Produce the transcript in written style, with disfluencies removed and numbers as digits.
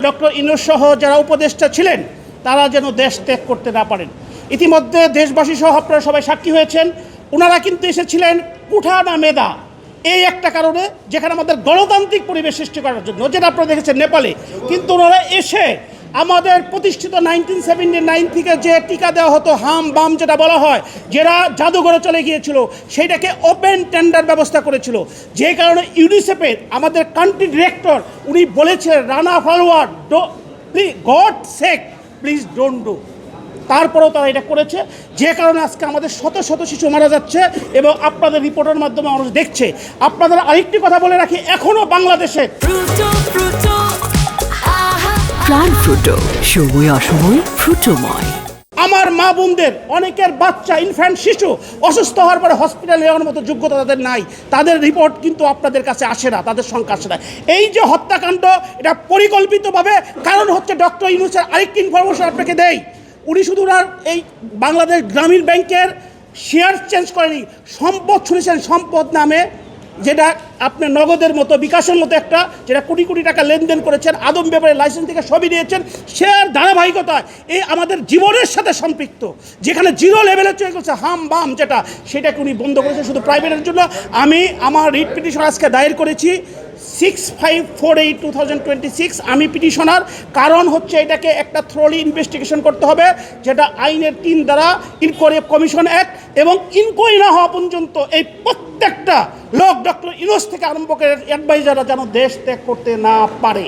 Doctor Yunus সহ যারা উপদেষ্টা ছিলেন তারা যেন দেশ ত্যাগ করতে না পারেন। ইতিমধ্যে দেশবাসী সহ আপনারা সবাই সাক্ষী হয়েছেন, ওনারা কিন্তু এসেছিলেন কুঠা না মেধা এই একটা কারণে, যেখানে আমাদের গণতান্ত্রিক পরিবেশ সৃষ্টি করার জন্য, যেটা আপনারা দেখেছেন নেপালে। কিন্তু ওনারা এসে আমাদের প্রতিষ্ঠিত 1979 থেকে যে টিকা দেওয়া হতো হাম বাম যেটা বলা হয়, যারা জাদুঘরে চলে গিয়েছিল, সেইটাকে ওপেন টেন্ডার ব্যবস্থা করেছিল। যে কারণে ইউনিসেফের আমাদের কান্ট্রি ডিরেক্টর উনি বলেছে Rana forward God sake please don't do. তারপরেও তারা এটা করেছে, যে কারণে আজকে আমাদের শত শত শিশু মারা যাচ্ছে এবং আপনাদের রিপোর্টের মাধ্যমে মানুষ দেখছে। আপনাদের আরেকটি কথা বলে রাখি, এখনও বাংলাদেশে প্রাণ ফ্রুটো, সময় অসময় ফ্রুটোময়। আমার মা বোনদের অনেকের বাচ্চা ইনফ্যান্ট শিশু অসুস্থ হওয়ার পরে হসপিটালে যাওয়ার মতো যোগ্যতা তাদের নাই, তাদের রিপোর্ট কিন্তু আপনাদের কাছে আসে না, তাদের সংখ্যা আসে না। এই যে হত্যাকাণ্ড, এটা পরিকল্পিতভাবে, কারণ হচ্ছে ডক্টর ইউনূসের আরেকটি ইনফরমেশন আপনাকে দেই, উনি শুধু ওনার এই বাংলাদেশ গ্রামীণ ব্যাংকের শেয়ার চেঞ্জ করেনি, সম্পদ শুনেছেন, সম্পদ নামে যেটা আপনার নগদের মতো বিকাশের মতো একটা, যেটা কোটি কোটি টাকা লেনদেন করেছেন, আদম ব্যাপারে লাইসেন্স থেকে সবই নিয়েছেন, শেয়ার ধারাবাহিকতায় এই আমাদের জীবনের সাথে সম্পৃক্ত, যেখানে জিরো লেভেলে চলে গেছে হাম বাম যেটা, সেটাকে উনি বন্ধ করেছেন শুধু প্রাইভেটের জন্য। আমি আমার রিট পিটিশন আজকে দায়ের করেছি 6548/2026। আমি পিটিশনার, কারণ হচ্ছে এটাকে একটা থ্রোলি ইনভেস্টিগেশন করতে হবে, যেটা আইনের 3 দ্বারা ইনকোয়ারি কমিশন অ্যাক্ট, এবং ইনকোয়ারি না হওয়া পর্যন্ত এই প্রত্যেকটা লোক ডক্টর ইউনূস থেকে আরম্ভ করে অ্যাডভাইজাররা যেন দেশ ত্যাগ করতে না পারে।